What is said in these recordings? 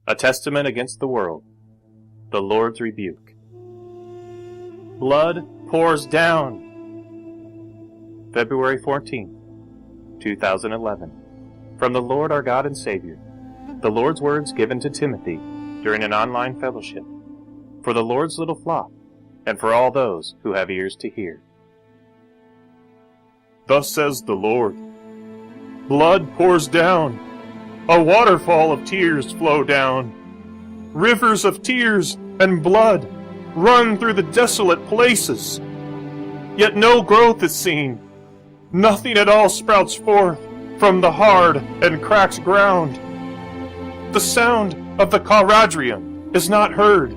A testament against the world. The Lord's rebuke. Blood pours down. February 14, 2011. From the Lord our God and Savior. The Lord's words given to Timothy during an online fellowship. For the Lord's little flock, and for all those who have ears to hear. Thus says the Lord, blood pours down, a waterfall of tears flow down. Rivers of tears and blood run through the desolate places. Yet no growth is seen, nothing at all sprouts forth from the hard and cracked ground. The sound of the caladrium is not heard,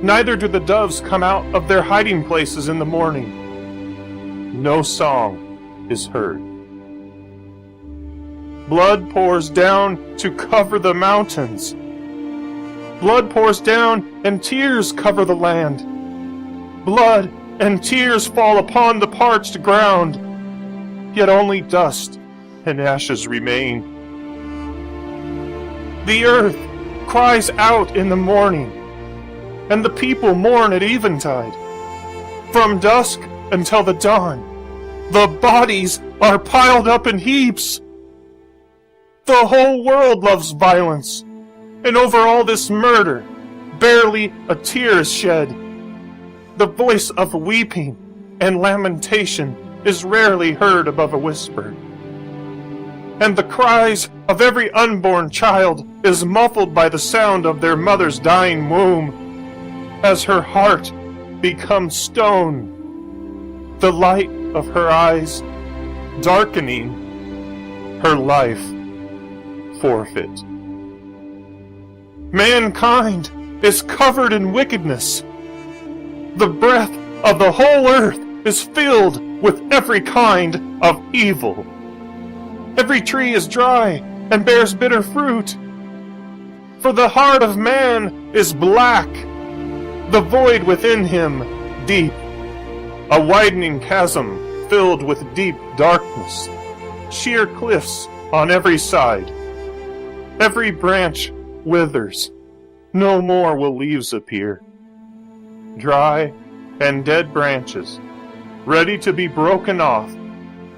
neither do the doves come out of their hiding places in the morning. No song is heard. Blood pours down to cover the mountains. Blood pours down and tears cover the land. Blood and tears fall upon the parched ground, yet only dust and ashes remain. The earth cries out in the morning, and the people mourn at eventide. From dusk until the dawn, the bodies are piled up in heaps. The whole world loves violence, and over all this murder, barely a tear is shed. The voice of weeping and lamentation is rarely heard above a whisper. And the cries of every unborn child is muffled by the sound of their mother's dying womb, as her heart becomes stone, the light of her eyes darkening, her life forfeit. Mankind is covered in wickedness. The breath of the whole earth is filled with every kind of evil. Every tree is dry and bears bitter fruit. For the heart of man is black, the void within him deep, a widening chasm filled with deep darkness, sheer cliffs on every side. Every branch withers, no more will leaves appear. Dry and dead branches, ready to be broken off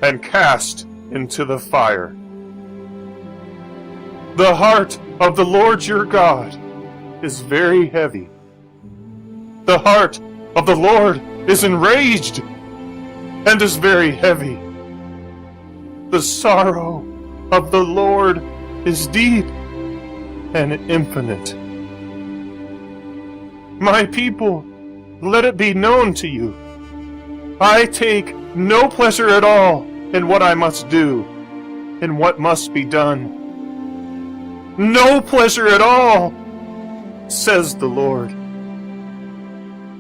and cast into the fire. The heart of the Lord your God is very heavy. The heart of the Lord is enraged and is very heavy. The sorrow of the Lord is deep and infinite. My people, let it be known to you, I take no pleasure at all in what I must do, in what must be done. No pleasure at all, says the Lord.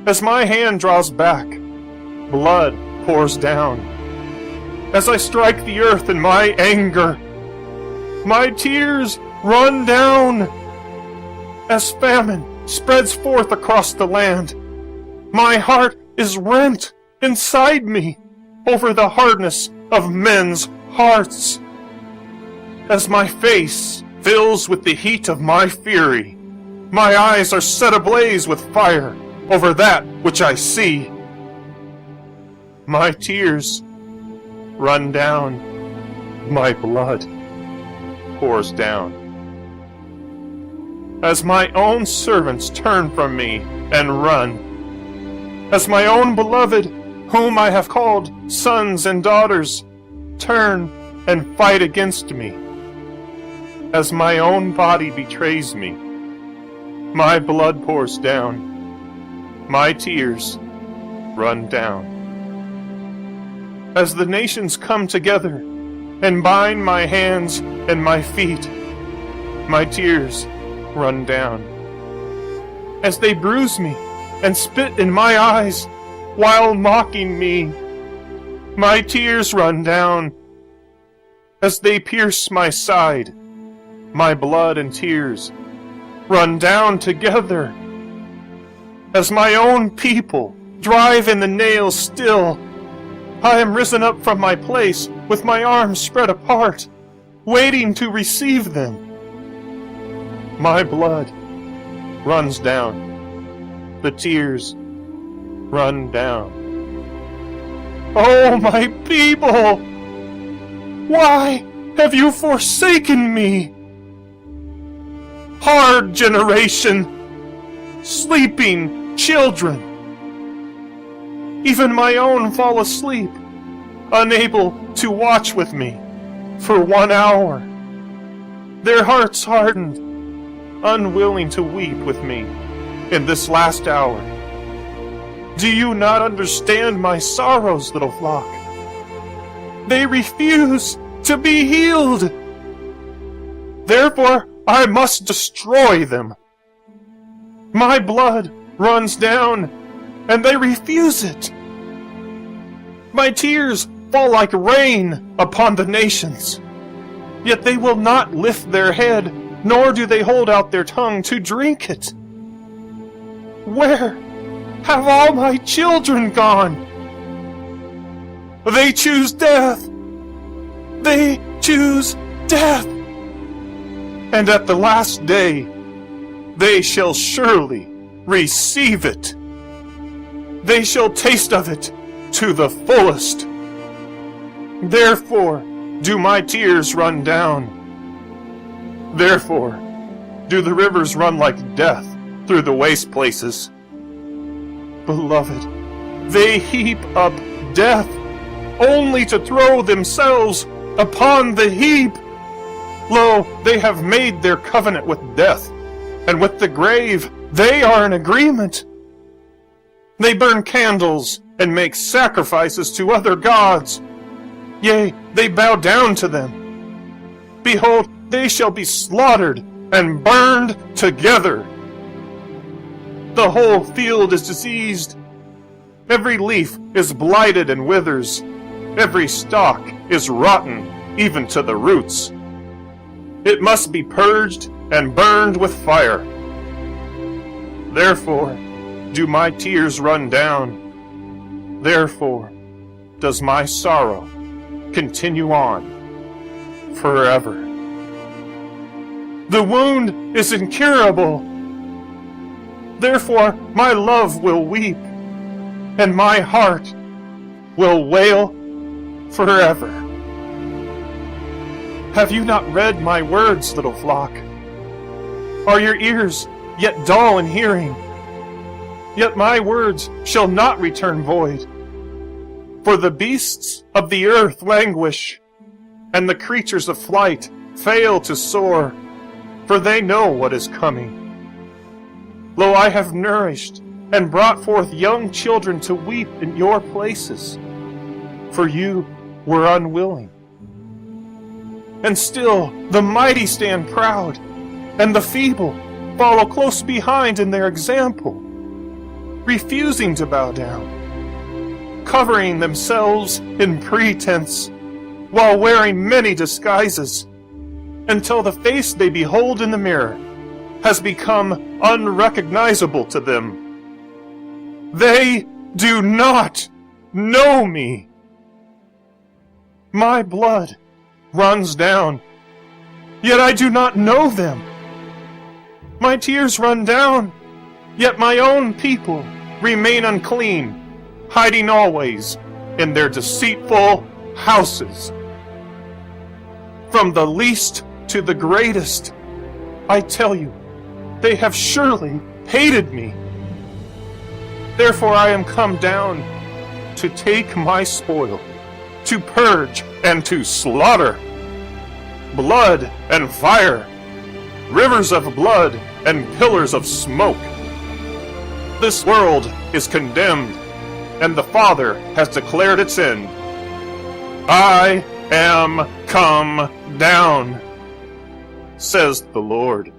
As my hand draws back, blood pours down. As I strike the earth in my anger, my tears run down. As famine spreads forth across the land, my heart is rent inside me over the hardness of men's hearts. As my face fills with the heat of my fury, my eyes are set ablaze with fire over that which I see. My tears run down, my blood pours down. As my own servants turn from me and run, as my own beloved, whom I have called sons and daughters, turn and fight against me, as my own body betrays me, my blood pours down, my tears run down. As the nations come together and bind my hands and my feet, my tears run down. As they bruise me and spit in my eyes while mocking me, my tears run down. As they pierce my side, my blood and tears run down together. As my own people drive in the nails still, I am risen up from my place with my arms spread apart, waiting to receive them. My blood runs down. The tears run down. Oh, my people! Why have you forsaken me? Hard generation, sleeping children. Even my own fall asleep, unable to watch with me for 1 hour. Their hearts hardened, unwilling to weep with me in this last hour. Do you not understand my sorrows, little flock? They refuse to be healed. Therefore, I must destroy them. My blood runs down, and they refuse it. My tears fall like rain upon the nations, yet they will not lift their head, nor do they hold out their tongue to drink it. Where have all my children gone? They choose death. They choose death. And at the last day, they shall surely receive it. They shall taste of it to the fullest. Therefore do my tears run down. Therefore do the rivers run like death through the waste places. Beloved, they heap up death, only to throw themselves upon the heap. Lo, they have made their covenant with death, and with the grave they are in agreement. They burn candles and make sacrifices to other gods. Yea, they bow down to them. Behold, they shall be slaughtered and burned together. The whole field is diseased. Every leaf is blighted and withers. Every stalk is rotten, even to the roots. It must be purged and burned with fire. Therefore do my tears run down. Therefore does my sorrow continue on forever. The wound is incurable. Therefore my love will weep, and my heart will wail forever. Have you not read my words, little flock? Are your ears yet dull in hearing? Yet my words shall not return void. For the beasts of the earth languish, and the creatures of flight fail to soar, for they know what is coming. Lo, I have nourished and brought forth young children to weep in your places, for you were unwilling. And still the mighty stand proud, and the feeble follow close behind in their example, refusing to bow down, covering themselves in pretense, while wearing many disguises, until the face they behold in the mirror has become unrecognizable to them. They do not know me. My blood runs down, yet I do not know them. My tears run down, yet my own people remain unclean, hiding always in their deceitful houses. From the least to the greatest, I tell you, they have surely hated me. Therefore I am come down to take my spoil, to purge and to slaughter. Blood and fire, rivers of blood and pillars of smoke. This world is condemned, and the Father has declared its end. I am come down, says the Lord.